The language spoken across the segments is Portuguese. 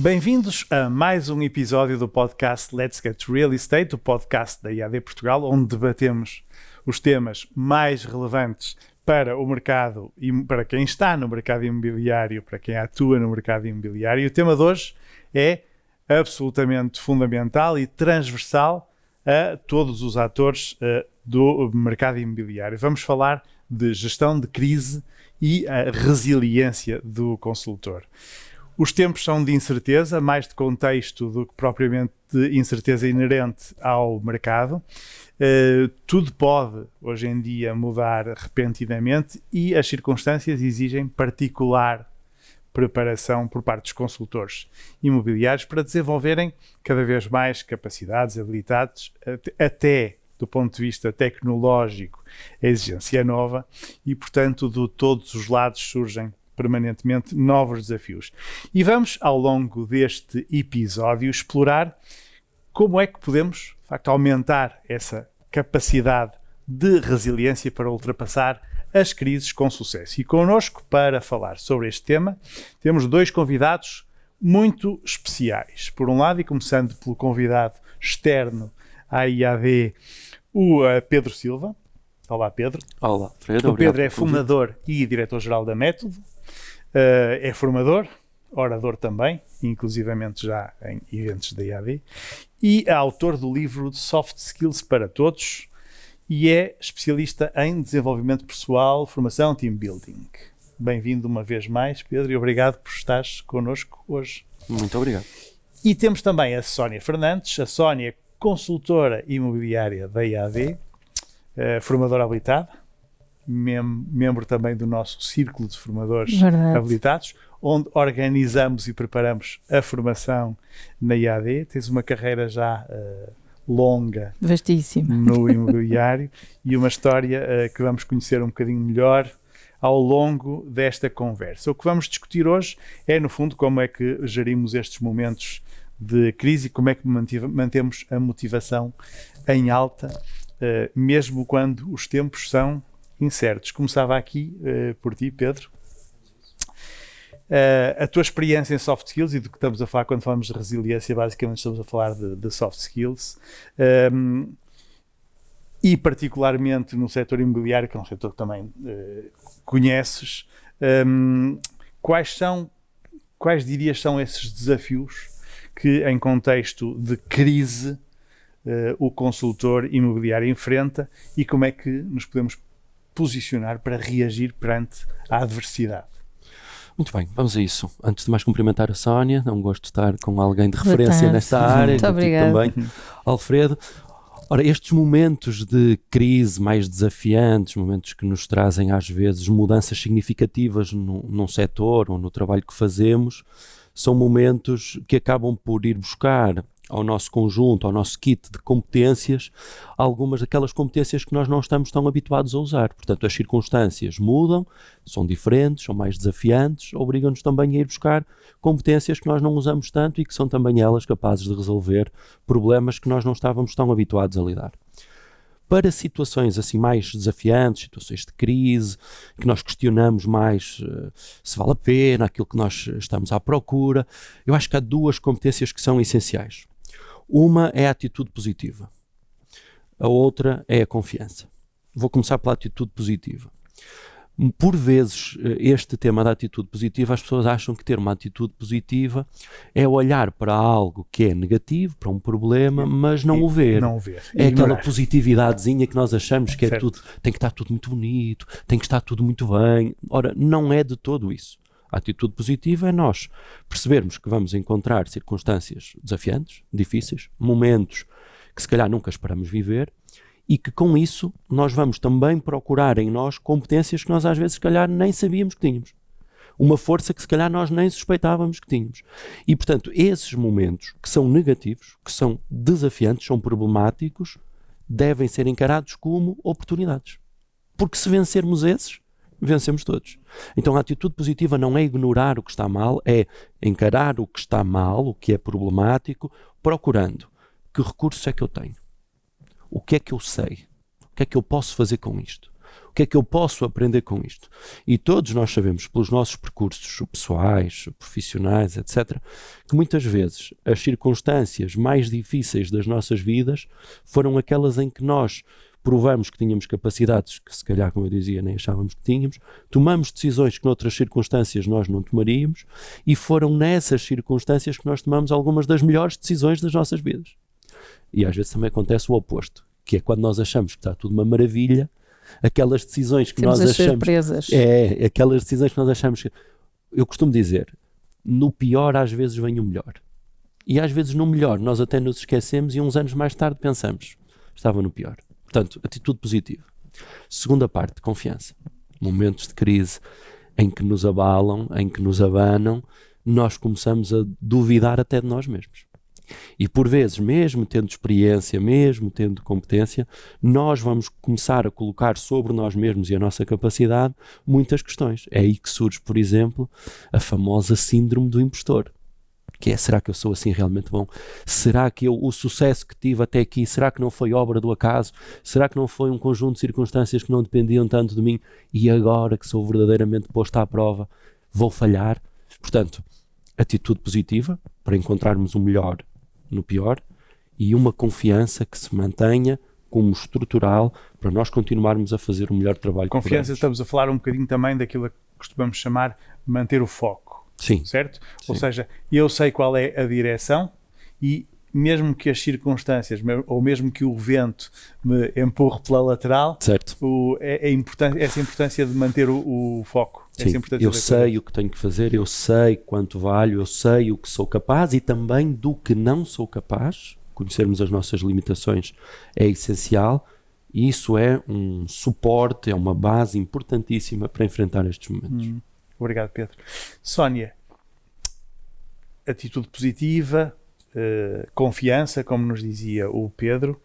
Bem-vindos a mais um episódio do podcast Let's Get Real Estate, o podcast da IAD Portugal, onde debatemos os temas mais relevantes para o mercado e para quem está no mercado imobiliário, para quem atua no mercado imobiliário. E o tema de hoje é absolutamente fundamental e transversal a todos os atores do mercado imobiliário. Vamos falar de gestão de crise e a resiliência do consultor. Os tempos são de incerteza, mais de contexto do que propriamente de incerteza inerente ao mercado. Tudo pode, hoje em dia, mudar repentinamente e as circunstâncias exigem particular preparação por parte dos consultores imobiliários para desenvolverem cada vez mais capacidades, habilidades, até do ponto de vista tecnológico, a exigência é nova e, portanto, de todos os lados surgem permanentemente novos desafios. E vamos, ao longo deste episódio, explorar como é que podemos, de facto, aumentar essa capacidade de resiliência para ultrapassar as crises com sucesso. E connosco, para falar sobre este tema, temos dois convidados muito especiais. Por um lado, e começando pelo convidado externo à IAD, o Pedro Silva. Olá, Pedro. Olá, Fredo. O Pedro é fundador e diretor-geral da Método. É formador, orador também, inclusivamente já em eventos da IAD, e é autor do livro Soft Skills para Todos e é especialista em desenvolvimento pessoal, formação, team building. Bem-vindo uma vez mais, Pedro, e obrigado por estares connosco hoje. Muito obrigado. E temos também a Sónia Fernandes. A Sónia é consultora imobiliária da IAD, formadora habilitada, membro também do nosso Círculo de Formadores Habilitados, onde organizamos e preparamos a formação na IAD. Tens uma carreira já longa, vastíssima, no imobiliário e uma história que vamos conhecer um bocadinho melhor ao longo desta conversa. O que vamos discutir hoje é, no fundo, como é que gerimos estes momentos de crise e como é que mantemos a motivação em alta, mesmo quando os tempos são incertos. Começava aqui por ti, Pedro. A tua experiência em soft skills, e do que estamos a falar quando falamos de resiliência, basicamente estamos a falar de soft skills, e particularmente no setor imobiliário, que é um setor que também conheces. Quais dirias são esses desafios que, em contexto de crise, o consultor imobiliário enfrenta e como é que nos podemos posicionar para reagir perante a adversidade? Muito bem, vamos a isso. Antes de mais cumprimentar a Sónia, é um gosto de estar com alguém de referência nesta área. Muito obrigada. Também, Alfredo. Ora, estes momentos de crise mais desafiantes, momentos que nos trazem às vezes mudanças significativas num setor ou no trabalho que fazemos, são momentos que acabam por ir buscar ao nosso conjunto, ao nosso kit de competências, algumas daquelas competências que nós não estamos tão habituados a usar. Portanto, as circunstâncias mudam, são diferentes, são mais desafiantes, obrigam-nos também a ir buscar competências que nós não usamos tanto e que são também elas capazes de resolver problemas que nós não estávamos tão habituados a lidar. Para situações assim mais desafiantes, situações de crise, que nós questionamos mais se vale a pena, aquilo que nós estamos à procura, eu acho que há duas competências que são essenciais. Uma é a atitude positiva, a outra é a confiança. Vou começar pela atitude positiva. Por vezes, este tema da atitude positiva, as pessoas acham que ter uma atitude positiva é olhar para algo que é negativo, para um problema, mas não o ver. Não o ver. É aquela positividadezinha que nós achamos que é tudo, tem que estar tudo muito bonito, tem que estar tudo muito bem. Ora, não é de todo isso. A atitude positiva é nós percebermos que vamos encontrar circunstâncias desafiantes, difíceis, momentos que se calhar nunca esperamos viver e que com isso nós vamos também procurar em nós competências que nós às vezes se calhar nem sabíamos que tínhamos. Uma força que se calhar nós nem suspeitávamos que tínhamos. E portanto esses momentos que são negativos, que são desafiantes, são problemáticos, devem ser encarados como oportunidades. Porque se vencermos esses, vencemos todos. Então a atitude positiva não é ignorar o que está mal, é encarar o que está mal, o que é problemático, procurando que recursos é que eu tenho, o que é que eu sei, o que é que eu posso fazer com isto. O que é que eu posso aprender com isto? E todos nós sabemos, pelos nossos percursos pessoais, profissionais, etc., que muitas vezes as circunstâncias mais difíceis das nossas vidas foram aquelas em que nós provamos que tínhamos capacidades que, se calhar, como eu dizia, nem achávamos que tínhamos, tomamos decisões que noutras circunstâncias nós não tomaríamos, e foram nessas circunstâncias que nós tomamos algumas das melhores decisões das nossas vidas. E às vezes também acontece o oposto, que é quando nós achamos que está tudo uma maravilha, aquelas decisões que temos nós as achamos... surpresas. Aquelas decisões que nós achamos que... Eu costumo dizer, no pior às vezes vem o melhor. E às vezes no melhor nós até nos esquecemos e uns anos mais tarde pensamos, estava no pior. Portanto, atitude positiva. Segunda parte, confiança. Momentos de crise em que nos abalam, em que nos abanam, nós começamos a duvidar até de nós mesmos. E por vezes, mesmo tendo experiência, mesmo tendo competência, nós vamos começar a colocar sobre nós mesmos e a nossa capacidade muitas questões. É aí que surge, por exemplo, a famosa síndrome do impostor. Que é, será que eu sou assim realmente bom? Será que o sucesso que tive até aqui, será que não foi obra do acaso? Será que não foi um conjunto de circunstâncias que não dependiam tanto de mim e agora que sou verdadeiramente posto à prova, vou falhar? Portanto, atitude positiva para encontrarmos o melhor no pior e uma confiança que se mantenha como estrutural para nós continuarmos a fazer o melhor trabalho que Confiança, podemos. estamos a falar um bocadinho também daquilo que costumamos chamar manter o foco. Sim. Certo? Sim. Ou seja, eu sei qual é a direção e mesmo que as circunstâncias ou mesmo que o vento me empurre pela lateral, Certo. essa importância de manter o foco. Sim, eu sei o que tenho que fazer, eu sei quanto valho, eu sei o que sou capaz e também do que não sou capaz. Conhecermos as nossas limitações é essencial e isso é um suporte, é uma base importantíssima para enfrentar estes momentos. Obrigado, Pedro. Sónia, atitude positiva, confiança, como nos dizia o Pedro,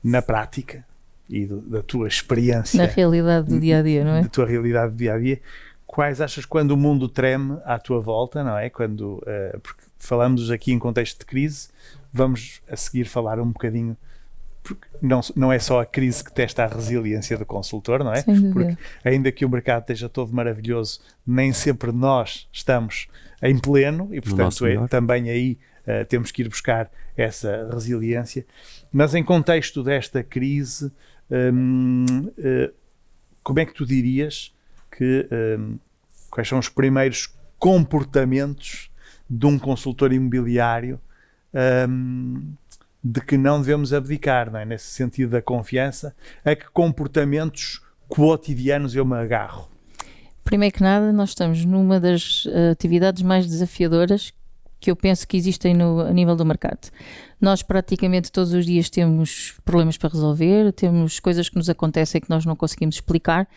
na prática e da tua experiência. Na realidade do dia-a-dia, não é? Da tua realidade do dia-a-dia. Quais achas quando o mundo treme à tua volta, não é? Quando, porque falamos aqui em contexto de crise, vamos a seguir falar um bocadinho, porque não é só a crise que testa a resiliência do consultor, não é? Sem dúvida. Porque ainda que o mercado esteja todo maravilhoso, nem sempre nós estamos em pleno e, portanto, também aí temos que ir buscar essa resiliência. Mas em contexto desta crise, como é que tu dirias que quais são os primeiros comportamentos de um consultor imobiliário de que não devemos abdicar, não é? Nesse sentido da confiança, a que comportamentos quotidianos eu me agarro? Primeiro que nada, nós estamos numa das atividades mais desafiadoras que eu penso que existem a nível do mercado. Nós praticamente todos os dias temos problemas para resolver, temos coisas que nos acontecem que nós não conseguimos explicar,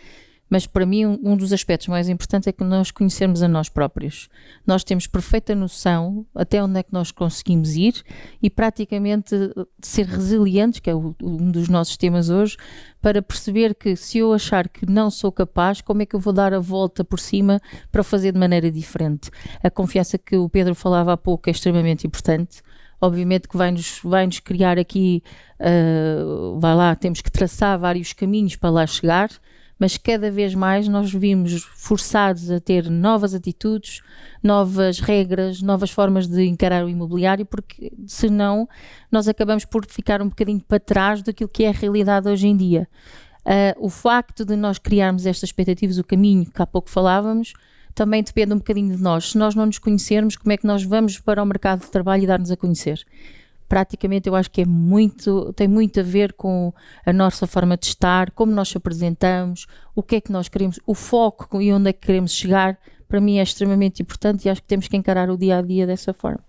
mas para mim um dos aspectos mais importantes é que nós conhecermos a nós próprios. Nós temos perfeita noção até onde é que nós conseguimos ir e praticamente ser resilientes, que é um dos nossos temas hoje, para perceber que se eu achar que não sou capaz, como é que eu vou dar a volta por cima para fazer de maneira diferente? A confiança que o Pedro falava há pouco é extremamente importante. Obviamente que vai-nos criar aqui, temos que traçar vários caminhos para lá chegar, mas cada vez mais nós vimos forçados a ter novas atitudes, novas regras, novas formas de encarar o imobiliário, porque senão nós acabamos por ficar um bocadinho para trás daquilo que é a realidade hoje em dia. O facto de nós criarmos estas expectativas, o caminho que há pouco falávamos, também depende um bocadinho de nós. Se nós não nos conhecermos, como é que nós vamos para o mercado de trabalho e dar-nos a conhecer? Praticamente eu acho que tem muito a ver com a nossa forma de estar, como nós nos apresentamos, o que é que nós queremos, o foco e onde é que queremos chegar, para mim é extremamente importante e acho que temos que encarar o dia-a-dia dessa forma.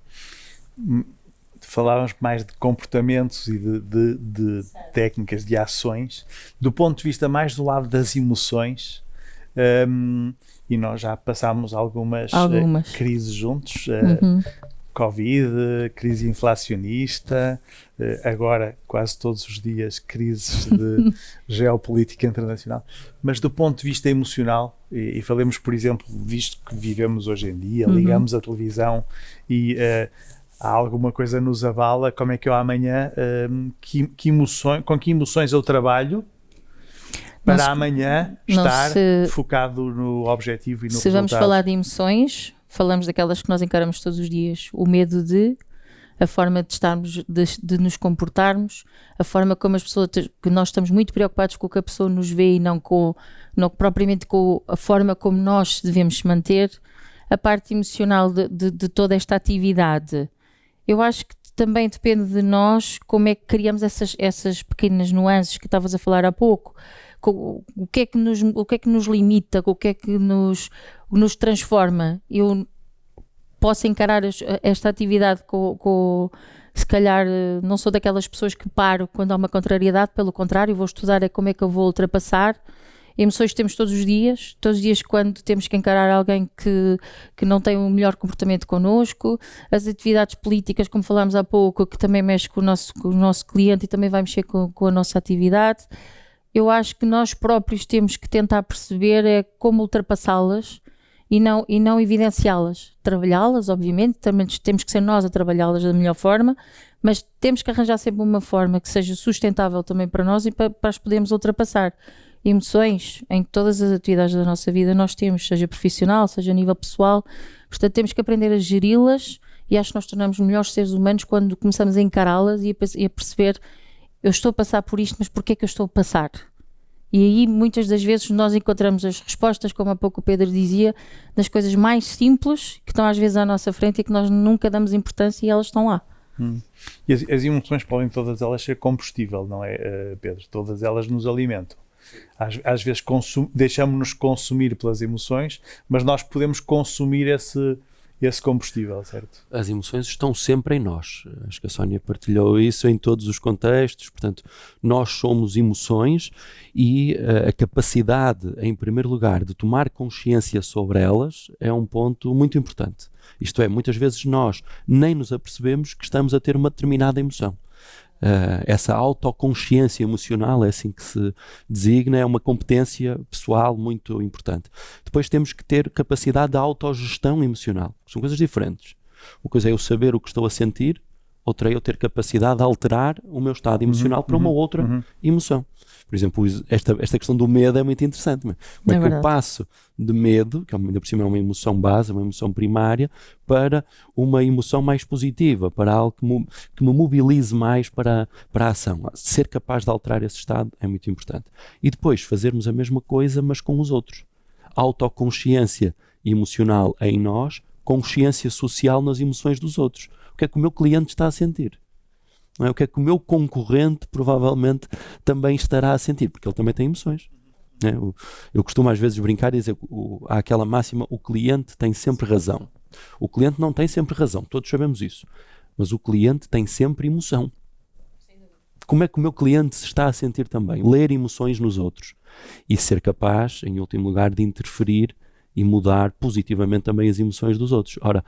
Falávamos mais de comportamentos e de técnicas, de ações, do ponto de vista mais do lado das emoções, e nós já passámos algumas. Crises juntos, Covid, crise inflacionista, agora quase todos os dias crises de geopolítica internacional, mas do ponto de vista emocional, e falemos, por exemplo, visto que vivemos hoje em dia, ligamos a televisão e há alguma coisa nos abala, como é que eu amanhã, com que emoções eu trabalho para amanhã estar focado no objetivo e no resultado. Se vamos falar de emoções, falamos daquelas que nós encaramos todos os dias. O medo de, a forma de estarmos, de nos comportarmos, a forma como as pessoas, que nós estamos muito preocupados com o que a pessoa nos vê e não propriamente com a forma como nós devemos se manter, a parte emocional de toda esta atividade. Eu acho que também depende de nós como é que criamos essas pequenas nuances que estavas a falar há pouco. O que é que nos limita, o que é que nos transforma. Eu posso encarar esta atividade se calhar não sou daquelas pessoas que paro quando há uma contrariedade, pelo contrário, vou estudar como é que eu vou ultrapassar. Emoções temos todos os dias quando temos que encarar alguém que não tem o melhor comportamento connosco, as atividades políticas, como falámos há pouco, que também mexe com o nosso cliente e também vai mexer com a nossa atividade. Eu acho que nós próprios temos que tentar perceber como ultrapassá-las e não evidenciá-las. Trabalhá-las, obviamente, também temos que ser nós a trabalhá-las da melhor forma, mas temos que arranjar sempre uma forma que seja sustentável também para nós e para as podermos ultrapassar. Emoções em todas as atividades da nossa vida nós temos, seja profissional, seja a nível pessoal, portanto temos que aprender a geri-las e acho que nós tornamos melhores seres humanos quando começamos a encará-las e a perceber, eu estou a passar por isto, mas porquê é que eu estou a passar? E aí muitas das vezes nós encontramos as respostas, como há pouco o Pedro dizia, das coisas mais simples que estão às vezes à nossa frente e que nós nunca damos importância e elas estão lá. E as emoções podem todas elas ser combustível, não é, Pedro? Todas elas nos alimentam. Às vezes deixamos-nos consumir pelas emoções, mas nós podemos consumir esse combustível, certo? As emoções estão sempre em nós. Acho que a Sónia partilhou isso em todos os contextos. Portanto, nós somos emoções e a capacidade, em primeiro lugar, de tomar consciência sobre elas é um ponto muito importante. Isto é, muitas vezes nós nem nos apercebemos que estamos a ter uma determinada emoção. Essa autoconsciência emocional, é assim que se designa, é uma competência pessoal muito importante. Depois temos que ter capacidade de autogestão emocional. São coisas diferentes. Uma coisa é eu saber o que estou a sentir, outra é eu ter capacidade de alterar o meu estado emocional para uma outra emoção. Por exemplo, esta questão do medo é muito interessante. Como é que eu passo de medo, que ainda por cima é uma emoção base, uma emoção primária, para uma emoção mais positiva, para algo que me mobilize mais para a ação. Ser capaz de alterar esse estado é muito importante. E depois fazermos a mesma coisa, mas com os outros. Autoconsciência emocional em nós, consciência social nas emoções dos outros. O que é que o meu cliente está a sentir? Não é? O que é que o meu concorrente provavelmente também estará a sentir, porque ele também tem emoções. Não é? Eu costumo às vezes brincar e dizer, há aquela máxima, o cliente tem sempre razão. O cliente não tem sempre razão, todos sabemos isso, mas o cliente tem sempre emoção. Como é que o meu cliente se está a sentir também? Ler emoções nos outros e ser capaz, em último lugar, de interferir e mudar positivamente também as emoções dos outros. Ora,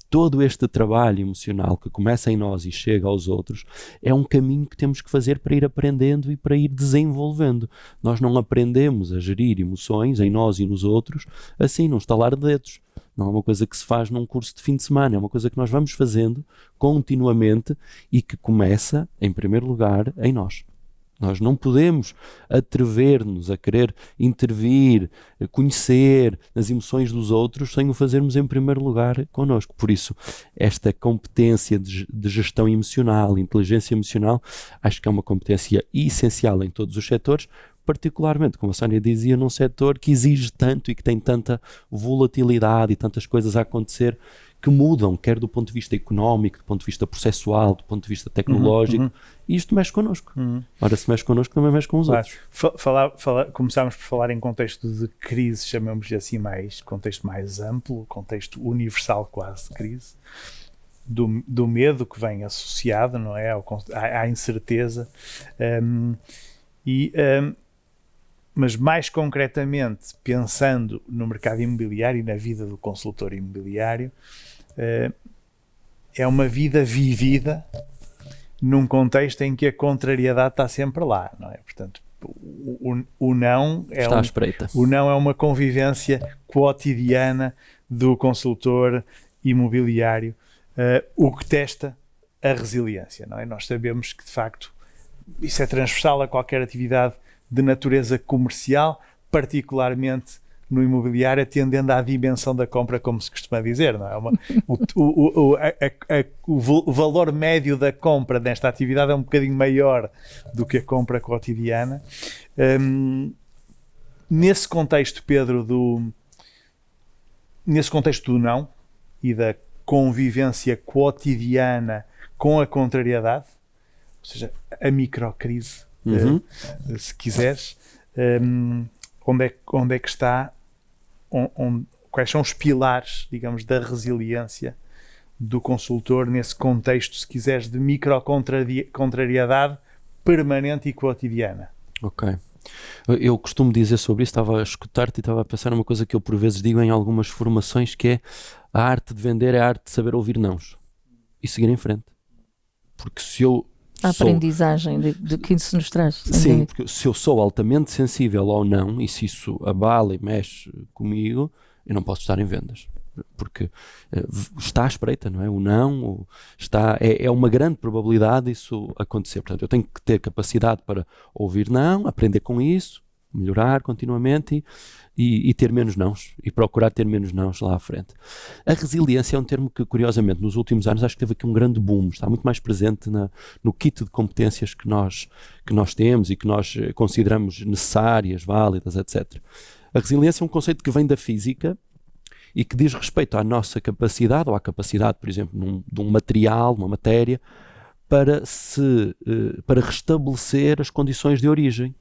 todo este trabalho emocional que começa em nós e chega aos outros é um caminho que temos que fazer para ir aprendendo e para ir desenvolvendo. Nós não aprendemos a gerir emoções em nós e nos outros assim, num estalar de dedos. Não é uma coisa que se faz num curso de fim de semana, é uma coisa que nós vamos fazendo continuamente e que começa, em primeiro lugar, em nós. Nós não podemos atrever-nos a querer intervir, a conhecer as emoções dos outros sem o fazermos em primeiro lugar connosco. Por isso, esta competência de gestão emocional, inteligência emocional, acho que é uma competência essencial em todos os setores, particularmente, como a Sónia dizia, num setor que exige tanto e que tem tanta volatilidade e tantas coisas a acontecer que mudam, quer do ponto de vista económico, do ponto de vista processual, do ponto de vista tecnológico, e isto mexe connosco. Ora, se mexe connosco, também mexe com os outros. Começámos por falar em contexto de crise, chamamos-lhe assim contexto mais amplo, contexto universal quase de crise, do medo que vem associado, não é, à incerteza, mas mais concretamente, pensando no mercado imobiliário e na vida do consultor imobiliário, é uma vida vivida num contexto em que a contrariedade está sempre lá, não é? Portanto, o não é uma convivência quotidiana do consultor imobiliário, o que testa a resiliência, não é? Nós sabemos que, de facto, isso é transversal a qualquer atividade de natureza comercial, particularmente no imobiliário, atendendo à dimensão da compra, como se costuma dizer, não é? O valor médio da compra nesta atividade é um bocadinho maior do que a compra cotidiana. Nesse contexto, Pedro, nesse contexto do não e da convivência cotidiana com a contrariedade, ou seja, a microcrise, se quiseres, onde é que está, quais são os pilares, digamos, da resiliência do consultor nesse contexto, se quiseres, de microcontrariedade permanente e cotidiana? Ok. Eu costumo dizer sobre isso, estava a escutar-te e estava a pensar numa coisa que eu por vezes digo em algumas formações, que é: a arte de vender é a arte de saber ouvir nãos e seguir em frente. Porque se eu a aprendizagem de que isso nos traz. Sim, porque se eu sou altamente sensível ao não, e se isso abala e mexe comigo, eu não posso estar em vendas. Porque está à espreita, não é? O não é uma grande probabilidade isso acontecer. Portanto, eu tenho que ter capacidade para ouvir não, aprender com isso, melhorar continuamente e ter menos nãos, e procurar ter menos nãos lá à frente. A resiliência é um termo que, curiosamente, nos últimos anos acho que teve aqui um grande boom, está muito mais presente no kit de competências que nós temos e que nós consideramos necessárias, válidas, etc. A resiliência é um conceito que vem da física e que diz respeito à nossa capacidade, ou à capacidade, por exemplo, de um material, uma matéria, para restabelecer as condições de origem.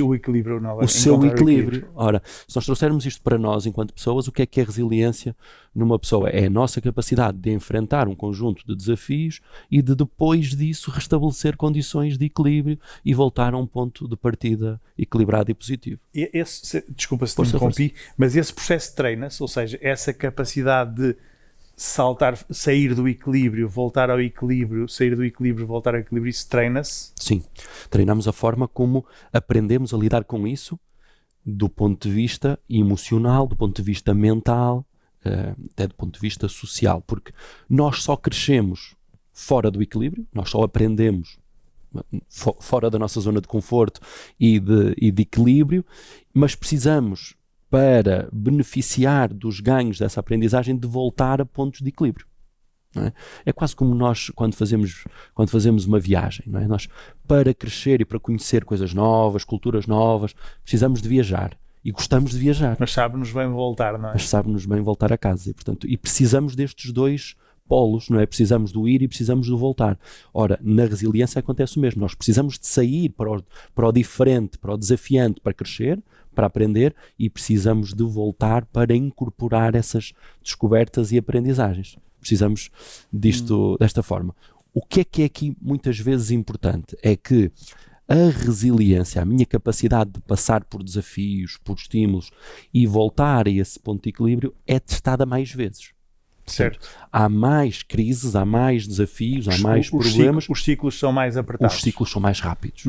O equilíbrio. O seu equilíbrio. Ora, se nós trouxermos isto para nós enquanto pessoas, o que é resiliência numa pessoa? É a nossa capacidade de enfrentar um conjunto de desafios e de depois disso restabelecer condições de equilíbrio e voltar a um ponto de partida equilibrado e positivo. Desculpa se te interrompi, mas esse processo treina-se, ou seja, essa capacidade de sair do equilíbrio, voltar ao equilíbrio, sair do equilíbrio, voltar ao equilíbrio, isso treina-se? Sim, treinamos a forma como aprendemos a lidar com isso do ponto de vista emocional, do ponto de vista mental, até do ponto de vista social, porque nós só crescemos fora do equilíbrio, nós só aprendemos fora da nossa zona de conforto e de equilíbrio, mas precisamos, para beneficiar dos ganhos dessa aprendizagem, de voltar a pontos de equilíbrio. Não é? É quase como nós quando fazemos uma viagem. Não é? Nós, para crescer e para conhecer coisas novas, culturas novas, precisamos de viajar. E gostamos de viajar. Mas sabe-nos bem voltar, não é? Mas sabe-nos bem voltar a casa. E precisamos destes dois polos, não é? Precisamos do ir e precisamos do voltar. Ora, na resiliência acontece o mesmo. Nós precisamos de sair para o diferente, para o desafiante, para crescer, para aprender, e precisamos de voltar para incorporar essas descobertas e aprendizagens. Precisamos disto desta forma. O que é aqui muitas vezes importante? É que a resiliência, a minha capacidade de passar por desafios, por estímulos e voltar a esse ponto de equilíbrio é testada mais vezes. Certo. Há mais crises, há mais desafios, há mais problemas. Os ciclos são mais apertados. Os ciclos são mais rápidos.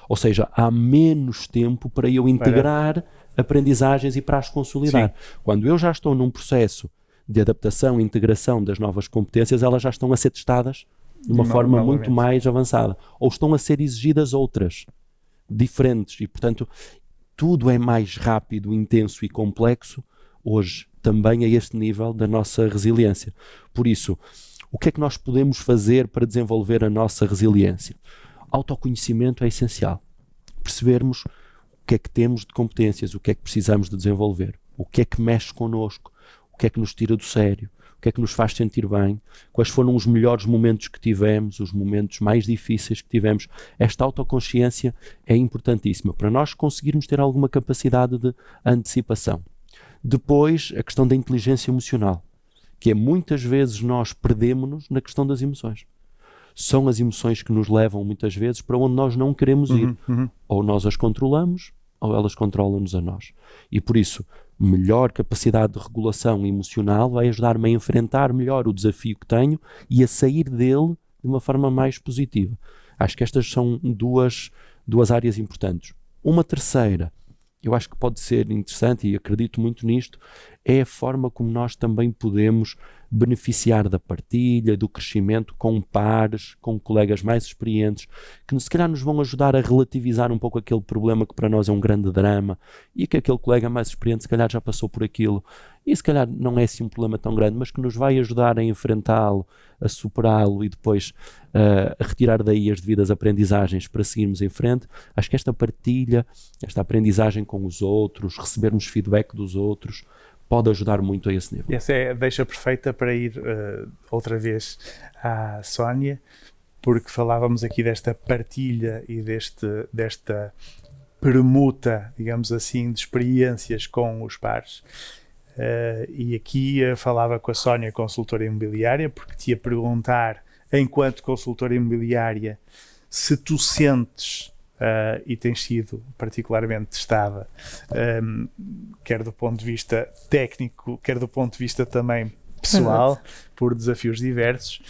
Ou seja, há menos tempo para eu integrar aprendizagens e para as consolidar. Sim. Quando eu já estou num processo de adaptação e integração das novas competências, elas já estão a ser testadas de uma forma muito mais avançada. Ou estão a ser exigidas outras, diferentes. E, portanto, tudo é mais rápido, intenso e complexo hoje, também a este nível da nossa resiliência. Por isso, o que é que nós podemos fazer para desenvolver a nossa resiliência? Autoconhecimento é essencial. Percebermos o que é que temos de competências, o que é que precisamos de desenvolver, o que é que mexe connosco, o que é que nos tira do sério, o que é que nos faz sentir bem, quais foram os melhores momentos que tivemos, os momentos mais difíceis que tivemos. Esta autoconsciência é importantíssima para nós conseguirmos ter alguma capacidade de antecipação. Depois, a questão da inteligência emocional, que é muitas vezes nós perdemos-nos na questão das emoções. São as emoções que nos levam muitas vezes para onde nós não queremos ir. Ou nós as controlamos, ou elas controlam-nos a nós. E por isso, melhor capacidade de regulação emocional vai ajudar-me a enfrentar melhor o desafio que tenho e a sair dele de uma forma mais positiva. Acho que estas são duas áreas importantes. Uma terceira, eu acho que pode ser interessante, e acredito muito nisto, é a forma como nós também podemos beneficiar da partilha, do crescimento com pares, com colegas mais experientes, que se calhar nos vão ajudar a relativizar um pouco aquele problema que para nós é um grande drama e que aquele colega mais experiente se calhar já passou por aquilo e se calhar não é assim um problema tão grande, mas que nos vai ajudar a enfrentá-lo, a superá-lo e depois a retirar daí as devidas aprendizagens para seguirmos em frente. Acho que esta partilha, esta aprendizagem com os outros, recebermos feedback dos outros, pode ajudar muito a esse nível. Essa é a deixa perfeita para ir outra vez à Sónia, porque falávamos aqui desta partilha e desta permuta, digamos assim, de experiências com os pares. E aqui falava com a Sónia, consultora imobiliária, porque te ia perguntar, enquanto consultora imobiliária, se tu sentes, e tens sido particularmente testada, quer do ponto de vista técnico, quer do ponto de vista também pessoal, por desafios diversos,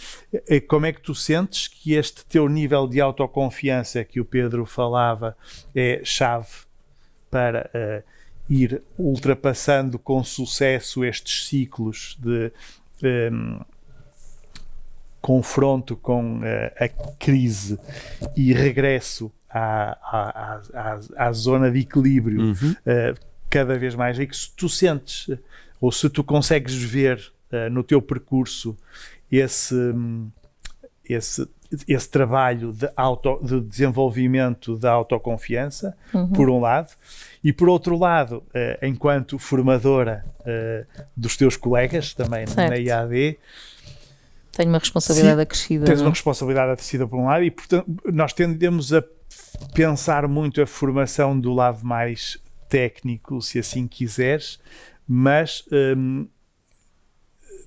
como é que tu sentes que este teu nível de autoconfiança que o Pedro falava é chave para ir ultrapassando com sucesso estes ciclos de confronto com a crise e regresso à zona de equilíbrio cada vez mais, e que se tu sentes ou se tu consegues ver no teu percurso esse trabalho de desenvolvimento da autoconfiança, por um lado, e por outro lado, enquanto formadora dos teus colegas também na IAD, tenho uma responsabilidade acrescida. Tens uma responsabilidade acrescida por um lado, e portanto nós tendemos a pensar muito a formação do lado mais técnico, se assim quiseres, mas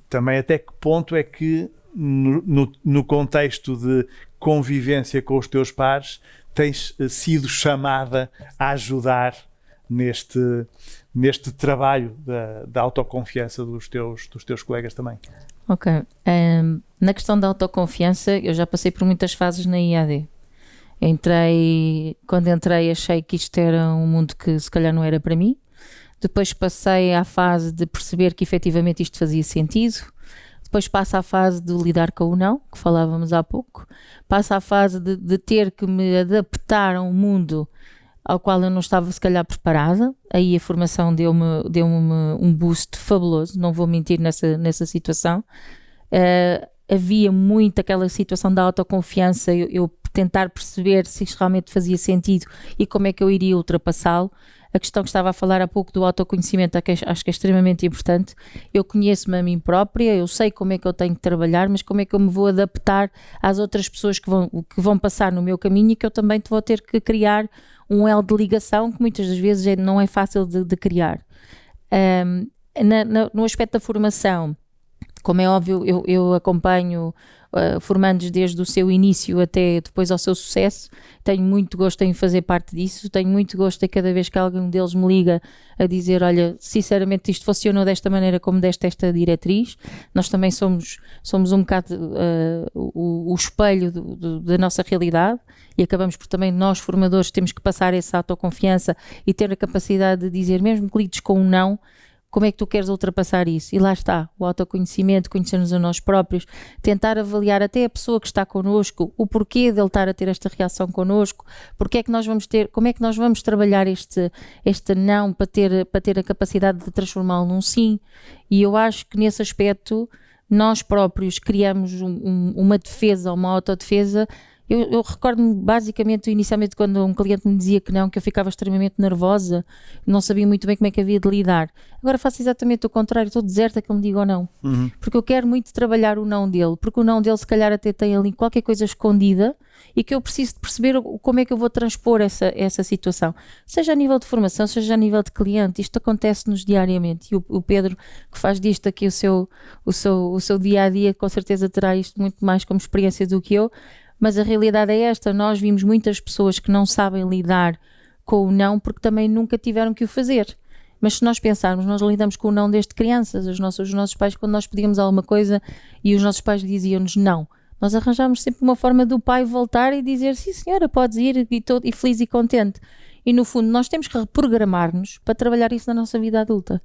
também até que ponto é que no contexto de convivência com os teus pares tens sido chamada a ajudar neste trabalho da autoconfiança dos teus colegas também? Ok. Na questão da autoconfiança, eu já passei por muitas fases na IAD. Quando entrei achei que isto era um mundo que se calhar não era para mim. Depois passei à fase de perceber que efetivamente isto fazia sentido. Depois passa à fase de lidar com o não, que falávamos há pouco. Passa à fase de ter que me adaptar a um mundo ao qual eu não estava se calhar preparada. Aí a formação deu-me um boost fabuloso, não vou mentir nessa situação. Havia muito aquela situação da autoconfiança, eu tentar perceber se isto realmente fazia sentido e como é que eu iria ultrapassá-lo. A questão que estava a falar há pouco do autoconhecimento, acho que é extremamente importante. Eu conheço-me a mim própria, eu sei como é que eu tenho que trabalhar, mas como é que eu me vou adaptar às outras pessoas que vão passar no meu caminho e que eu também vou ter que criar um elo de ligação que muitas das vezes não é fácil de criar. No aspecto da formação, como é óbvio, eu acompanho formandos desde o seu início até depois ao seu sucesso. Tenho muito gosto em fazer parte disso, tenho muito gosto em cada vez que algum deles me liga a dizer, olha, sinceramente isto funcionou desta maneira como deste esta diretriz. Nós também somos um bocado o espelho da nossa realidade e acabamos por também nós formadores temos que passar essa autoconfiança e ter a capacidade de dizer, mesmo que lides com um não, como é que tu queres ultrapassar isso? E lá está, o autoconhecimento, conhecer-nos a nós próprios, tentar avaliar até a pessoa que está connosco, o porquê dele estar a ter esta reação connosco, porque é que nós vamos ter, como é que nós vamos trabalhar este não para ter a capacidade de transformá-lo num sim. E eu acho que nesse aspecto nós próprios criamos uma defesa, uma autodefesa. Eu recordo-me basicamente, inicialmente, quando um cliente me dizia que não, que eu ficava extremamente nervosa, não sabia muito bem como é que havia de lidar. Agora faço exatamente o contrário, estou deserta que ele me diga o não. Porque eu quero muito trabalhar o não dele, porque o não dele se calhar até tem ali qualquer coisa escondida e que eu preciso de perceber como é que eu vou transpor essa situação. Seja a nível de formação, seja a nível de cliente, isto acontece-nos diariamente. E o Pedro, que faz disto aqui o seu dia-a-dia, com certeza terá isto muito mais como experiência do que eu. Mas a realidade é esta, nós vimos muitas pessoas que não sabem lidar com o não porque também nunca tiveram que o fazer. Mas se nós pensarmos, nós lidamos com o não desde crianças, os nossos pais, quando nós pedíamos alguma coisa e os nossos pais diziam-nos não, nós arranjámos sempre uma forma do pai voltar e dizer, sim senhora, podes ir, e feliz e contente. E no fundo nós temos que reprogramar-nos para trabalhar isso na nossa vida adulta.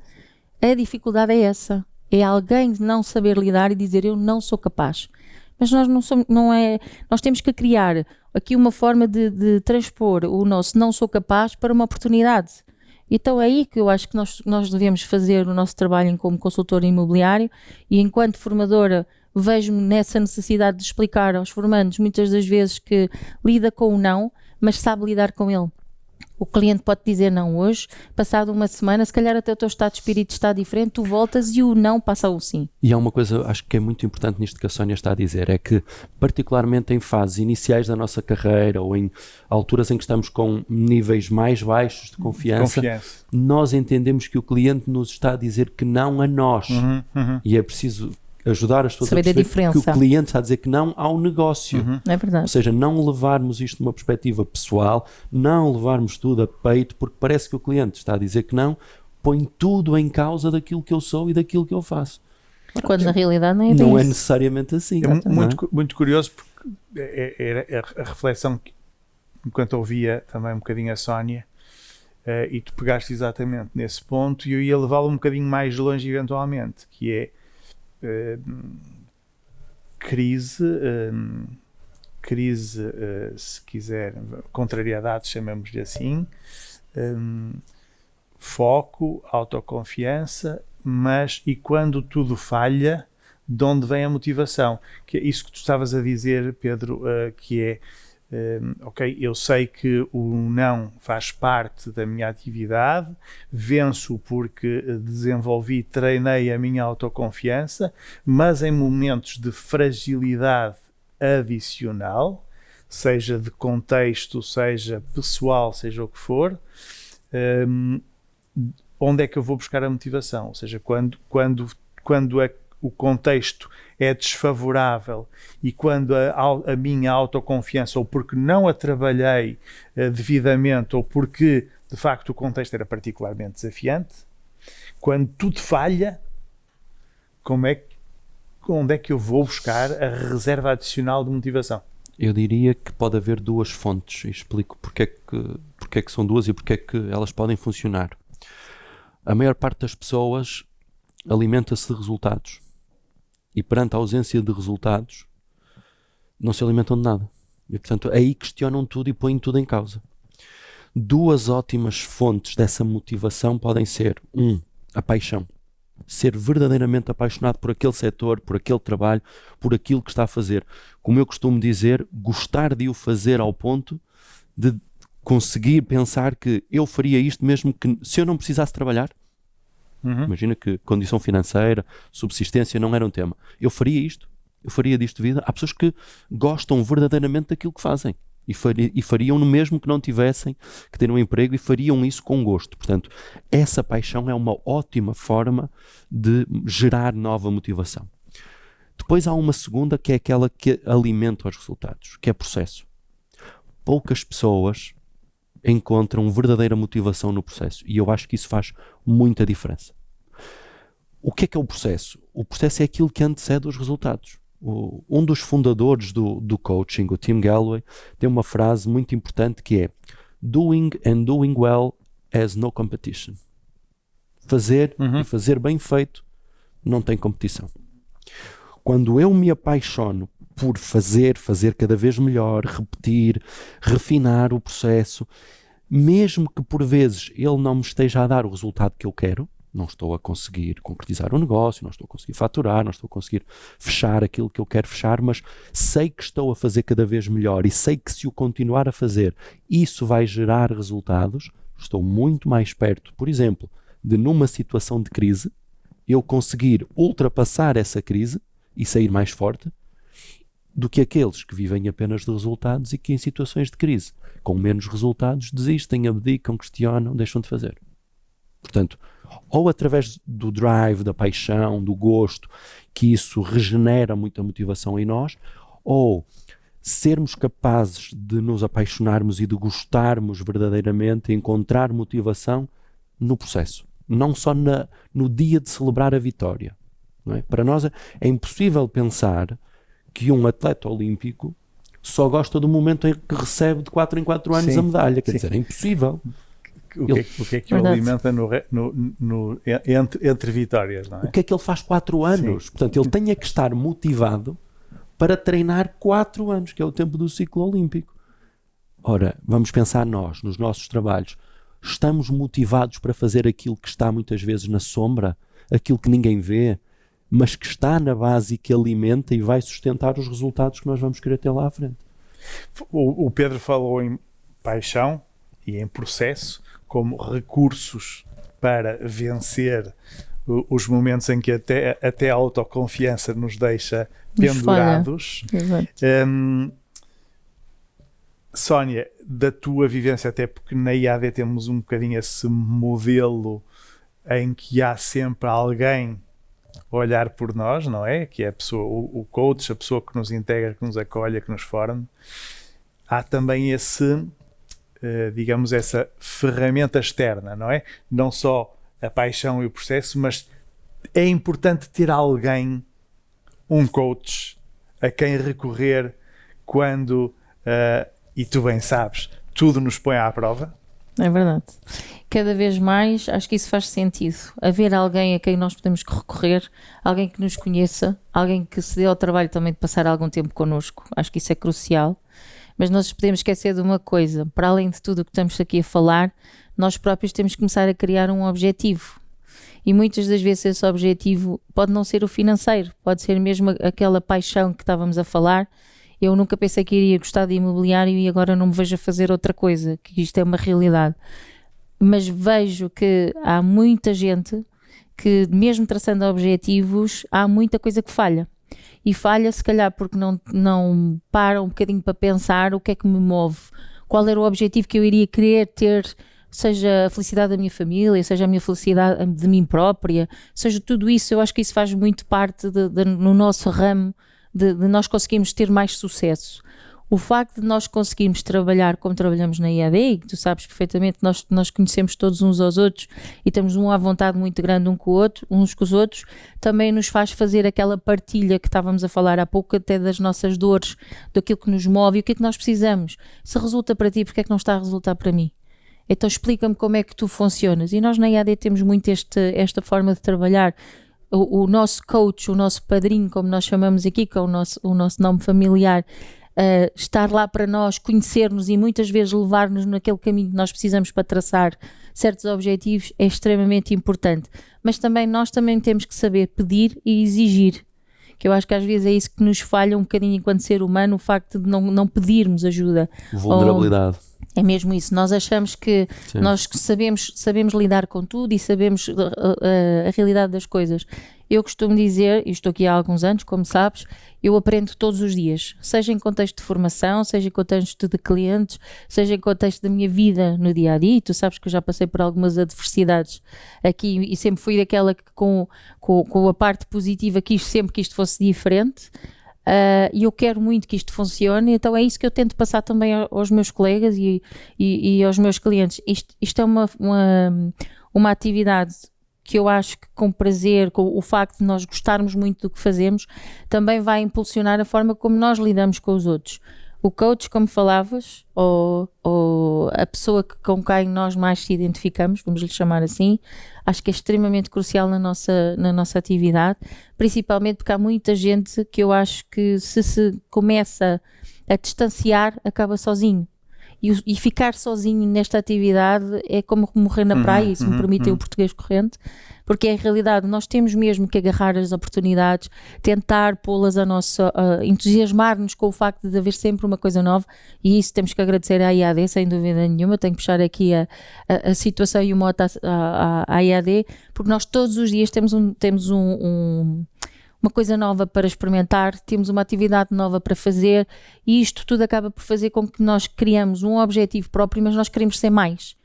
A dificuldade é essa. é alguém não saber lidar e dizer eu não sou capaz. Mas nós não somos, nós temos que criar aqui uma forma de transpor o nosso não sou capaz para uma oportunidade. Então é aí que eu acho que nós devemos fazer o nosso trabalho como consultor imobiliário, e enquanto formadora vejo-me nessa necessidade de explicar aos formandos muitas das vezes que lida com o não, mas sabe lidar com ele. O cliente pode dizer não hoje, passado uma semana, se calhar até o teu estado de espírito está diferente, tu voltas e o não passa ao sim. E há uma coisa, acho que é muito importante nisto que a Sónia está a dizer, é que particularmente em fases iniciais da nossa carreira ou em alturas em que estamos com níveis mais baixos de confiança, nós entendemos que o cliente nos está a dizer que não a nós. E é preciso ajudar as pessoas a perceber que o cliente está a dizer que não ao negócio. É verdade. Ou seja, não levarmos isto de uma perspectiva pessoal, não levarmos tudo a peito, porque parece que o cliente está a dizer que não, põe tudo em causa daquilo que eu sou e daquilo que eu faço. Quando na realidade não é Não isso. é necessariamente assim. Muito curioso, porque era a reflexão que, enquanto ouvia também um bocadinho a Sónia, e tu pegaste exatamente nesse ponto, e eu ia levá-lo um bocadinho mais longe eventualmente, que é crise, se quiser, contrariedade, chamemos-lhe assim, foco, autoconfiança, mas e quando tudo falha, de onde vem a motivação? Que é isso que tu estavas a dizer, Pedro, que é ok, eu sei que o não faz parte da minha atividade, venço porque desenvolvi, treinei a minha autoconfiança, mas em momentos de fragilidade adicional, seja de contexto, seja pessoal, seja o que for, onde é que eu vou buscar a motivação? Ou seja, quando o contexto é desfavorável e quando a minha autoconfiança, ou porque não a trabalhei devidamente, ou porque de facto o contexto era particularmente desafiante, quando tudo falha, onde é que eu vou buscar a reserva adicional de motivação? Eu diria que pode haver duas fontes, e explico porque é que são duas e porque é que elas podem funcionar. A maior parte das pessoas alimenta-se de resultados. E perante a ausência de resultados, não se alimentam de nada. E, portanto, aí questionam tudo e põem tudo em causa. Duas ótimas fontes dessa motivação podem ser, a paixão. Ser verdadeiramente apaixonado por aquele setor, por aquele trabalho, por aquilo que está a fazer. Como eu costumo dizer, gostar de o fazer ao ponto de conseguir pensar que eu faria isto mesmo que se eu não precisasse trabalhar. Imagina que condição financeira, subsistência não era um tema. Eu faria isto, eu faria disto vida. Há pessoas que gostam verdadeiramente daquilo que fazem e fariam no mesmo que não tivessem que ter um emprego e fariam isso com gosto. Portanto, essa paixão é uma ótima forma de gerar nova motivação. Depois há uma segunda que é aquela que alimenta os resultados, que é processo. Poucas pessoas encontram verdadeira motivação no processo e eu acho que isso faz muita diferença. O que é o processo? O processo é aquilo que antecede os resultados. Um dos fundadores do coaching, o Tim Gallwey, tem uma frase muito importante que é doing and doing well has no competition. Fazer e fazer bem feito não tem competição. Quando eu me apaixono por fazer cada vez melhor, repetir, refinar o processo, mesmo que por vezes ele não me esteja a dar o resultado que eu quero, não estou a conseguir concretizar o negócio, não estou a conseguir faturar, não estou a conseguir fechar aquilo que eu quero fechar, mas sei que estou a fazer cada vez melhor e sei que se o continuar a fazer, isso vai gerar resultados, estou muito mais perto, por exemplo, de numa situação de crise, eu conseguir ultrapassar essa crise e sair mais forte, do que aqueles que vivem apenas de resultados e que em situações de crise, com menos resultados, desistem, abdicam, questionam, deixam de fazer. Portanto, ou através do drive, da paixão, do gosto, que isso regenera muita motivação em nós, ou sermos capazes de nos apaixonarmos e de gostarmos verdadeiramente, encontrar motivação no processo, não só no dia de celebrar a vitória. Não é? Para nós é impossível pensar que um atleta olímpico só gosta do momento em que recebe de 4 em 4 anos a medalha. Quer dizer, é impossível. que é que o alimenta entre vitórias, não é? O que é que ele faz 4 anos? Sim. Portanto, ele tenha que estar motivado para treinar 4 anos, que é o tempo do ciclo olímpico. Ora, vamos pensar nós, nos nossos trabalhos, estamos motivados para fazer aquilo que está muitas vezes na sombra, aquilo que ninguém vê, mas que está na base e que alimenta e vai sustentar os resultados que nós vamos querer ter lá à frente. O Pedro falou em paixão e em processo como recursos para vencer os momentos em que até a autoconfiança nos deixa pendurados. Sónia, da tua vivência, até porque na IAD temos um bocadinho esse modelo em que há sempre alguém a olhar por nós, não é? Que é a pessoa, o coach, a pessoa que nos integra, que nos acolhe, que nos forma. Há também digamos, essa ferramenta externa, não é? Não só a paixão e o processo, mas é importante ter alguém, um coach, a quem recorrer quando, e tu bem sabes, tudo nos põe à prova. É verdade. Cada vez mais acho que isso faz sentido. Haver alguém a quem nós podemos recorrer, alguém que nos conheça, alguém que se dê ao trabalho também de passar algum tempo connosco. Acho que isso é crucial. Mas nós podemos esquecer de uma coisa. Para além de tudo o que estamos aqui a falar, nós próprios temos que começar a criar um objetivo. E muitas das vezes esse objetivo pode não ser o financeiro, pode ser mesmo aquela paixão que estávamos a falar. Eu nunca pensei que iria gostar de imobiliário e agora não me vejo a fazer outra coisa, que isto é uma realidade. Mas vejo que há muita gente que, mesmo traçando objetivos, há muita coisa que falha. E falha, se calhar, porque não para um bocadinho para pensar o que é que me move, qual era o objetivo que eu iria querer ter, seja a felicidade da minha família, seja a minha felicidade de mim própria, seja tudo isso. Eu acho que isso faz muito parte no nosso ramo, de nós conseguirmos ter mais sucesso. O facto de nós conseguirmos trabalhar como trabalhamos na IAD, e que tu sabes perfeitamente, nós conhecemos todos uns aos outros e temos uma vontade muito grande uns com os outros, também nos faz fazer aquela partilha que estávamos a falar há pouco, até das nossas dores, daquilo que nos move e o que é que nós precisamos. Se resulta para ti, porque é que não está a resultar para mim? Então explica-me como é que tu funcionas. E nós na IAD temos muito esta forma de trabalhar. O nosso coach, o nosso padrinho, como nós chamamos aqui, que é o nosso nome familiar, estar lá para nós, conhecer-nos e muitas vezes levar-nos naquele caminho que nós precisamos para traçar certos objetivos é extremamente importante. Mas nós também temos que saber pedir e exigir, que eu acho que às vezes é isso que nos falha um bocadinho enquanto ser humano, o facto de não pedirmos ajuda. Vulnerabilidade. É mesmo isso, nós achamos que Sim. Nós sabemos lidar com tudo e sabemos a realidade das coisas. Eu costumo dizer, e estou aqui há alguns anos, como sabes, eu aprendo todos os dias, seja em contexto de formação, seja em contexto de clientes, seja em contexto da minha vida no dia-a-dia, e tu sabes que eu já passei por algumas adversidades aqui e sempre fui daquela que com a parte positiva quis sempre que isto fosse diferente. E eu quero muito que isto funcione, então é isso que eu tento passar também aos meus colegas e aos meus clientes. Isto é uma atividade que eu acho que com prazer, com o facto de nós gostarmos muito do que fazemos, também vai impulsionar a forma como nós lidamos com os outros. O coach, como falavas, ou a pessoa com quem nós mais se identificamos, vamos lhe chamar assim, acho que é extremamente crucial na nossa atividade, principalmente porque há muita gente que eu acho que se começa a distanciar, acaba sozinho. E ficar sozinho nesta atividade é como morrer na praia, se me permitem o português corrente, porque é a realidade. Nós temos mesmo que agarrar as oportunidades, tentar pô-las entusiasmar-nos com o facto de haver sempre uma coisa nova, e isso temos que agradecer à IAD, sem dúvida nenhuma. Tenho que puxar aqui a situação e o mote à IAD, porque nós todos os dias temos uma coisa nova para experimentar, temos uma atividade nova para fazer, e isto tudo acaba por fazer com que nós criamos um objetivo próprio, mas nós queremos ser mais.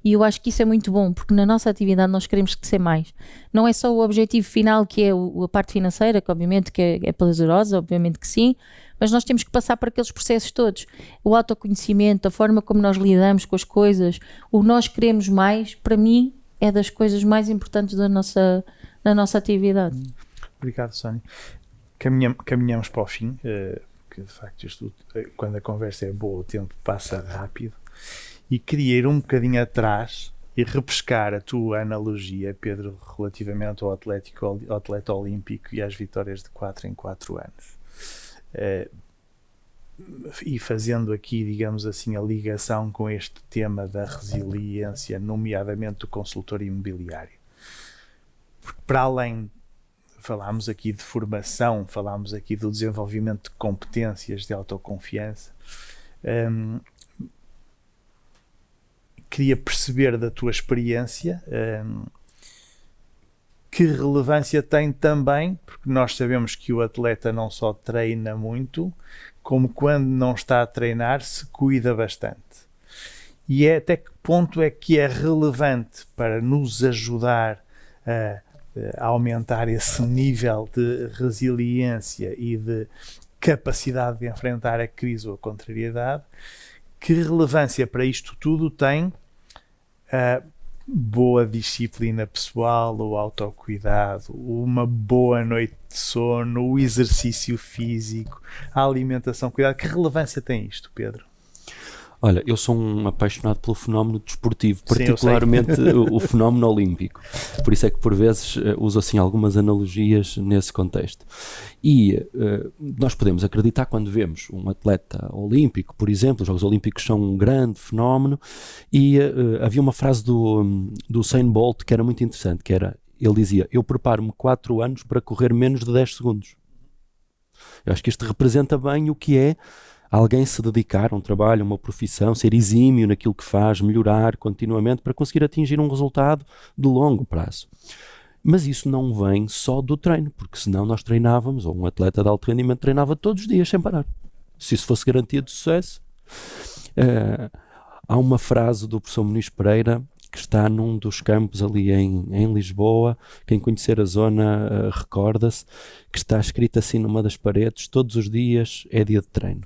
E eu acho que isso é muito bom, porque na nossa atividade nós queremos ser mais. Não é só o objetivo final, que é a parte financeira, que obviamente que é prazerosa, obviamente que sim, mas nós temos que passar por aqueles processos todos. O autoconhecimento, a forma como nós lidamos com as coisas, o nós queremos mais, para mim, é das coisas mais importantes da nossa atividade. Obrigado, Sónia. Caminhamos para o fim, porque de facto quando a conversa é boa, o tempo passa rápido, e queria ir um bocadinho atrás e repescar a tua analogia, Pedro, relativamente ao atleta olímpico e às vitórias de 4 em 4 anos. E fazendo aqui, digamos assim, a ligação com este tema da resiliência, nomeadamente do consultor imobiliário. Porque para além, falámos aqui de formação, falámos aqui do desenvolvimento de competências de autoconfiança, queria perceber da tua experiência que relevância tem também, porque nós sabemos que o atleta não só treina muito, como quando não está a treinar se cuida bastante. E até que ponto é que é relevante para nos ajudar a aumentar esse nível de resiliência e de capacidade de enfrentar a crise ou a contrariedade? Que relevância para isto tudo tem a boa disciplina pessoal, o autocuidado, uma boa noite de sono, o exercício físico, a alimentação, cuidado? Que relevância tem isto, Pedro? Olha, eu sou um apaixonado pelo fenómeno desportivo, particularmente o fenómeno olímpico. Por isso é que por vezes uso assim algumas analogias nesse contexto. E nós podemos acreditar quando vemos um atleta olímpico, por exemplo, os Jogos Olímpicos são um grande fenómeno, e havia uma frase do Usain Bolt que era muito interessante, que era, ele dizia: eu preparo-me 4 anos para correr menos de 10 segundos. Eu acho que isto representa bem o que é alguém se dedicar a um trabalho, a uma profissão, ser exímio naquilo que faz, melhorar continuamente para conseguir atingir um resultado de longo prazo. Mas isso não vem só do treino, porque senão nós treinávamos, ou um atleta de alto rendimento treinava todos os dias sem parar. Se isso fosse garantia de sucesso. Há uma frase do professor Muniz Pereira que está num dos campos ali em Lisboa, quem conhecer a zona recorda-se, que está escrito assim numa das paredes: todos os dias é dia de treino.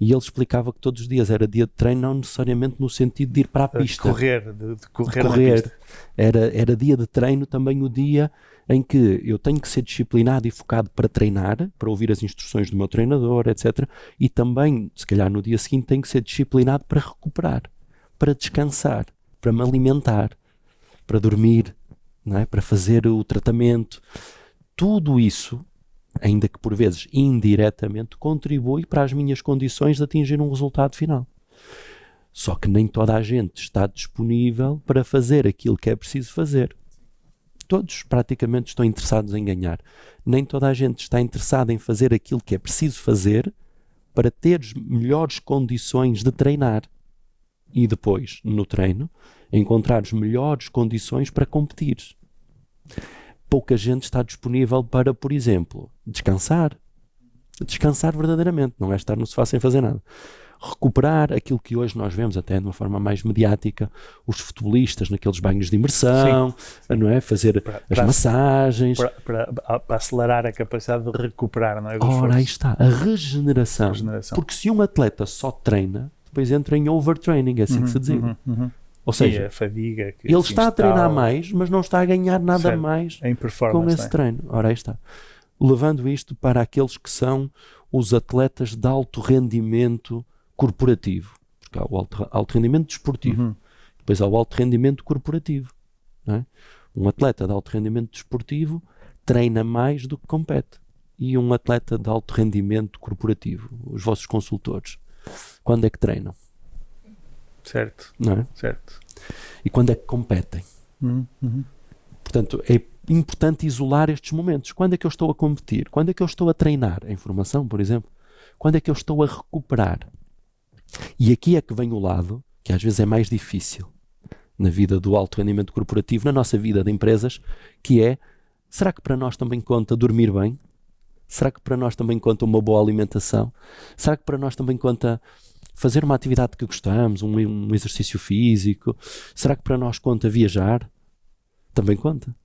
E ele explicava que todos os dias era dia de treino, não necessariamente no sentido de ir para a pista. De correr na pista. Era dia de treino também o dia em que eu tenho que ser disciplinado e focado para treinar, para ouvir as instruções do meu treinador, etc. E também, se calhar no dia seguinte, tenho que ser disciplinado para recuperar, para descansar, para me alimentar, para dormir, não é? Para fazer o tratamento. Tudo isso, ainda que por vezes indiretamente, contribui para as minhas condições de atingir um resultado final. Só que nem toda a gente está disponível para fazer aquilo que é preciso fazer. Todos praticamente estão interessados em ganhar. Nem toda a gente está interessada em fazer aquilo que é preciso fazer para ter melhores condições de treinar. E depois, no treino, encontrar as melhores condições para competir. Pouca gente está disponível para, por exemplo, descansar. Descansar verdadeiramente, não é estar no sofá sem fazer nada. Recuperar aquilo que hoje nós vemos até de uma forma mais mediática, os futebolistas naqueles banhos de imersão, não é? Fazer as massagens. Para acelerar a capacidade de recuperar, não é? Ora, aí está, a regeneração. Porque se um atleta só treina, depois entra em overtraining, é assim que se diz. Ou seja, a fadiga que ele está a treinar mais, mas não está a ganhar nada mais em com esse treino. Ora, aí está. Levando isto para aqueles que são os atletas de alto rendimento corporativo. Porque há o alto rendimento desportivo. Depois há o alto rendimento corporativo. Não é? Um atleta de alto rendimento desportivo treina mais do que compete. E um atleta de alto rendimento corporativo, os vossos consultores, quando é que treinam? Certo. Não é? Certo. E quando é que competem? Portanto, é importante isolar estes momentos. Quando é que eu estou a competir? Quando é que eu estou a treinar? Em formação, por exemplo. Quando é que eu estou a recuperar? E aqui é que vem o lado, que às vezes é mais difícil na vida do alto rendimento corporativo, na nossa vida de empresas, que é: será que para nós também conta dormir bem? Será que para nós também conta uma boa alimentação? Será que para nós também conta fazer uma atividade que gostamos, um exercício físico? Será que para nós conta viajar? Também conta.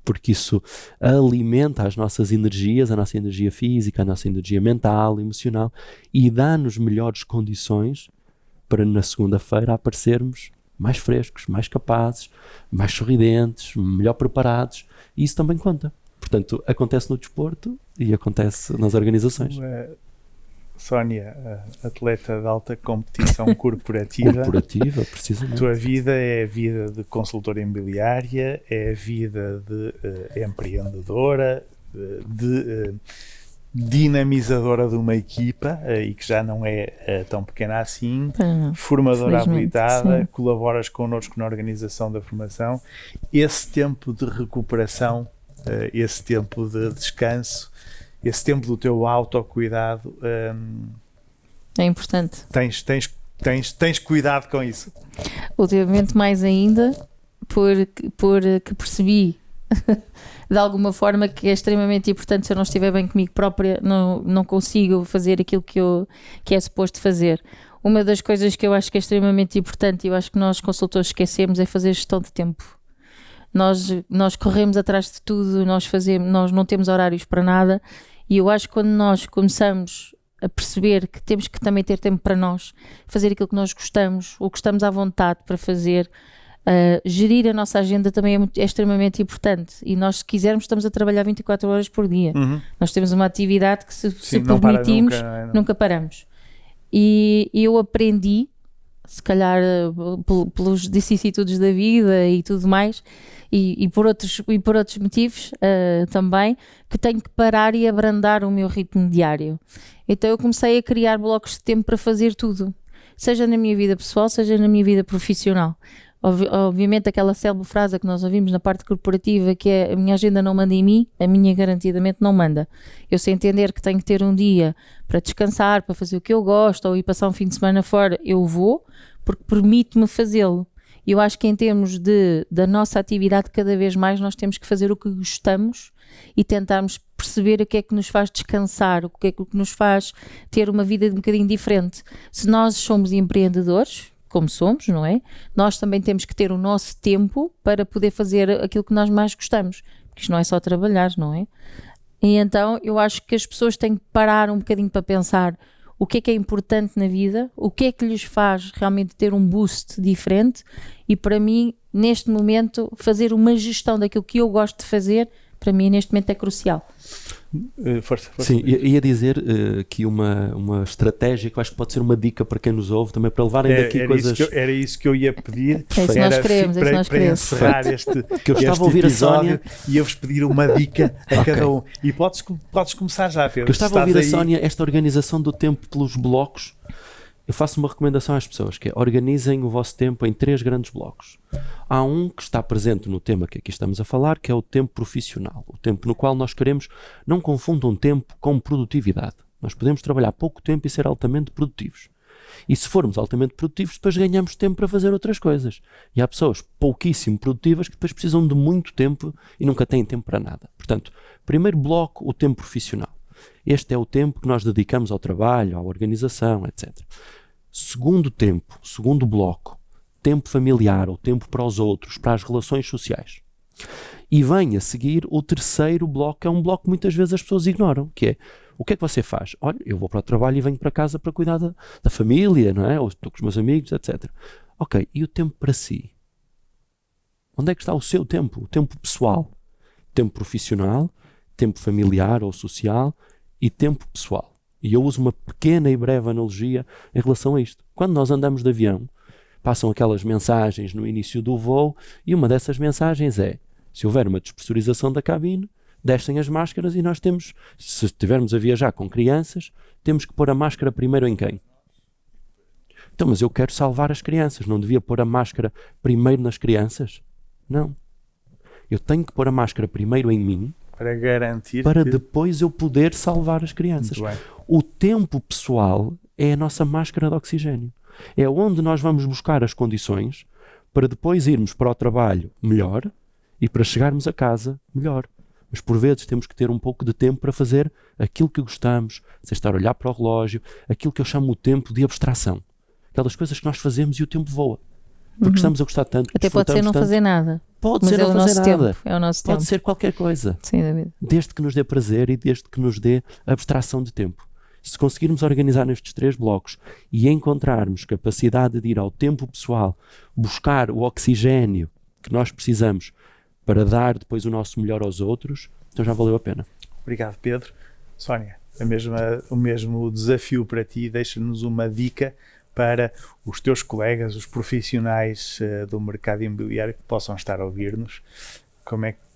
Porque isso alimenta as nossas energias, a nossa energia física, a nossa energia mental, emocional, e dá-nos melhores condições para na segunda-feira aparecermos mais frescos, mais capazes, mais sorridentes, melhor preparados, e isso também conta. Portanto, acontece no desporto e acontece nas organizações. Sónia, atleta de alta competição corporativa. Corporativa, precisamente. A tua vida é a vida de consultora imobiliária, é a vida de empreendedora, de dinamizadora de uma equipa, e que já não é tão pequena assim, formadora habilitada, sim. Colaboras connosco na organização da formação. Esse tempo de recuperação, esse tempo de descanso, esse tempo do teu autocuidado, é importante. Tens cuidado com isso? Ultimamente mais ainda, porque percebi de alguma forma que é extremamente importante. Se eu não estiver bem comigo própria, não consigo fazer aquilo que é suposto fazer. Uma das coisas que eu acho que é extremamente importante, e eu acho que nós consultores esquecemos, é fazer gestão de tempo. Nós corremos atrás de tudo, nós não temos horários para nada, e eu acho que quando nós começamos a perceber que temos que também ter tempo para nós, fazer aquilo que nós gostamos, o que estamos à vontade para fazer, gerir a nossa agenda também é extremamente importante. E nós, se quisermos, estamos a trabalhar 24 horas por dia. Nós temos uma atividade que, se permitimos, nunca paramos. E eu aprendi, se calhar pelas vicissitudes da vida e tudo mais, e por outros motivos também, que tenho que parar e abrandar o meu ritmo diário. Então eu comecei a criar blocos de tempo para fazer tudo, seja na minha vida pessoal, seja na minha vida profissional. Obviamente aquela célebre frase que nós ouvimos na parte corporativa, que é: a minha agenda não manda em mim, a minha garantidamente não manda. Eu sei entender que tenho que ter um dia para descansar, para fazer o que eu gosto, ou ir passar um fim de semana fora, eu vou, porque permite-me fazê-lo. E eu acho que em termos da nossa atividade, cada vez mais nós temos que fazer o que gostamos e tentarmos perceber o que é que nos faz descansar, o que é que nos faz ter uma vida um bocadinho diferente. Se nós somos empreendedores, como somos, não é? Nós também temos que ter o nosso tempo para poder fazer aquilo que nós mais gostamos, porque isto não é só trabalhar, não é? E então eu acho que as pessoas têm que parar um bocadinho para pensar o que é importante na vida, o que é que lhes faz realmente ter um boost diferente, e para mim, neste momento, fazer uma gestão daquilo que eu gosto de fazer, para mim neste momento é crucial. Força. Sim, ia dizer que uma estratégia que eu acho que pode ser uma dica para quem nos ouve também, para levarem daqui coisas... Era isso que eu ia pedir. É isso que nós queremos, para encerrar este episódio, e eu vos pedir uma dica a cada um. E podes começar já, Pedro. Eu estava a ouvir a Sónia, esta organização do tempo pelos blocos. Eu faço uma recomendação às pessoas, que é: organizem o vosso tempo em 3 grandes blocos. Há um que está presente no tema que aqui estamos a falar, que é o tempo profissional, o tempo no qual nós queremos. Não confundam tempo com produtividade. Nós podemos trabalhar pouco tempo e ser altamente produtivos. E se formos altamente produtivos, depois ganhamos tempo para fazer outras coisas. E há pessoas pouquíssimo produtivas que depois precisam de muito tempo e nunca têm tempo para nada. Portanto, primeiro bloco, o tempo profissional. Este é o tempo que nós dedicamos ao trabalho, à organização, etc. Segundo bloco, tempo familiar, ou tempo para os outros, para as relações sociais. E vem a seguir o terceiro bloco, que é um bloco que muitas vezes as pessoas ignoram, que é: o que é que você faz? Olha, eu vou para o trabalho e venho para casa para cuidar da família, não é? Ou estou com os meus amigos, etc. Ok, e o tempo para si? Onde é que está o seu tempo? O tempo pessoal? Tempo profissional, tempo familiar ou social e tempo pessoal. E eu uso uma pequena e breve analogia em relação a isto. Quando nós andamos de avião, passam aquelas mensagens no início do voo, e uma dessas mensagens é: se houver uma despressurização da cabine, descem as máscaras, e nós temos, se estivermos a viajar com crianças, temos que pôr a máscara primeiro em quem? Então, mas eu quero salvar as crianças, não devia pôr a máscara primeiro nas crianças? Não. Eu tenho que pôr a máscara primeiro em mim, para garantir depois eu poder salvar as crianças. O tempo pessoal é a nossa máscara de oxigênio. É onde nós vamos buscar as condições para depois irmos para o trabalho melhor e para chegarmos a casa melhor. Mas por vezes temos que ter um pouco de tempo para fazer aquilo que gostamos, sem estar a olhar para o relógio, aquilo que eu chamo o tempo de abstração. Aquelas coisas que nós fazemos e o tempo voa. Porque estamos a gostar tanto. Até pode ser não fazer nada. Pode ser não fazer nada. É o nosso tempo. Pode ser qualquer coisa. Sem dúvida. Desde que nos dê prazer e desde que nos dê abstração de tempo. Se conseguirmos organizar nestes 3 blocos e encontrarmos capacidade de ir ao tempo pessoal, buscar o oxigênio que nós precisamos para dar depois o nosso melhor aos outros, então já valeu a pena. Obrigado, Pedro. Sónia, o mesmo desafio para ti. Deixa-nos uma dica para os teus colegas, os profissionais do mercado imobiliário que possam estar a ouvir-nos.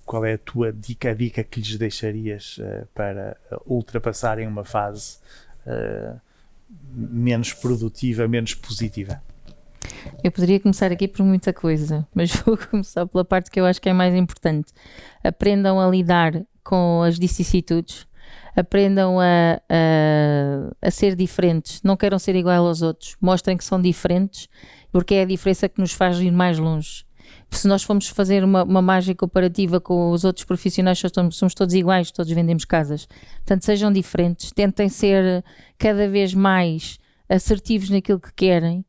Qual é a tua dica, a dica que lhes deixarias para ultrapassarem uma fase menos produtiva, menos positiva? Eu poderia começar aqui por muita coisa, mas vou começar pela parte que eu acho que é mais importante. Aprendam a lidar com as vicissitudes, aprendam a ser diferentes, não queiram ser igual aos outros, mostrem que são diferentes, porque é a diferença que nos faz ir mais longe. Se nós formos fazer uma margem comparativa com os outros profissionais, somos todos iguais, todos vendemos casas. Portanto, sejam diferentes, tentem ser cada vez mais assertivos naquilo que querem.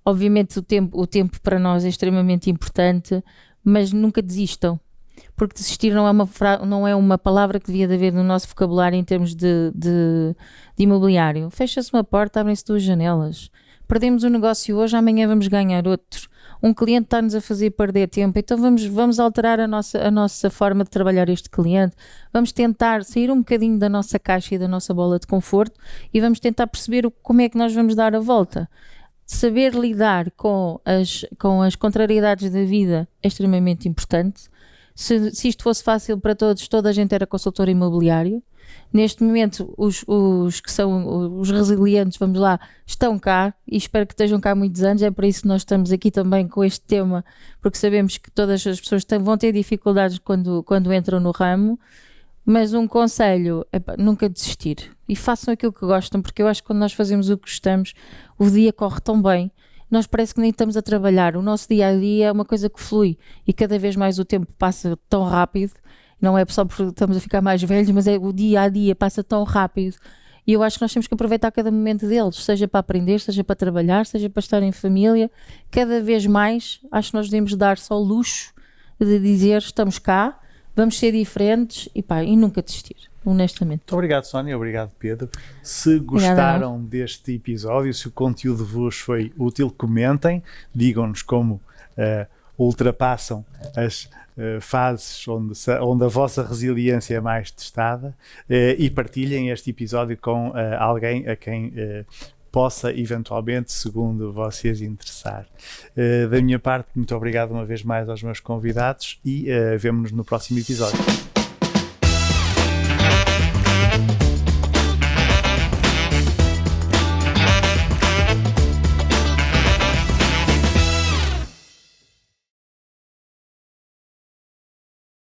Obviamente o tempo para nós é extremamente importante, mas nunca desistam, porque desistir não é uma palavra que devia de haver no nosso vocabulário em termos de imobiliário. Fecha-se uma porta, abrem-se 2 janelas. Perdemos um negócio hoje, amanhã vamos ganhar outro. Um cliente está-nos a fazer perder tempo, então vamos alterar a nossa forma de trabalhar este cliente, vamos tentar sair um bocadinho da nossa caixa e da nossa bola de conforto e vamos tentar perceber como é que nós vamos dar a volta. Saber lidar com as contrariedades da vida é extremamente importante. Se isto fosse fácil para todos, toda a gente era consultor imobiliário. Neste momento, os que são os resilientes, vamos lá, estão cá e espero que estejam cá muitos anos. É por isso que nós estamos aqui também com este tema, porque sabemos que todas as pessoas vão ter dificuldades quando entram no ramo. Mas um conselho é nunca desistir e façam aquilo que gostam, porque eu acho que quando nós fazemos o que gostamos, o dia corre tão bem, nós parece que nem estamos a trabalhar, o nosso dia a dia é uma coisa que flui e cada vez mais o tempo passa tão rápido, não é só porque estamos a ficar mais velhos, mas o dia a dia passa tão rápido e eu acho que nós temos que aproveitar cada momento deles, seja para aprender, seja para trabalhar, seja para estar em família. Cada vez mais acho que nós devemos dar só o luxo de dizer estamos cá, vamos ser diferentes e nunca desistir, honestamente. Muito obrigado, Sónia. Obrigado, Pedro. Se gostaram deste episódio, se o conteúdo vos foi útil, comentem, digam-nos como ultrapassam as fases onde a vossa resiliência é mais testada e partilhem este episódio com alguém a quem possa eventualmente, segundo vocês, interessar. Da minha parte, muito obrigado uma vez mais aos meus convidados e vemo-nos no próximo episódio.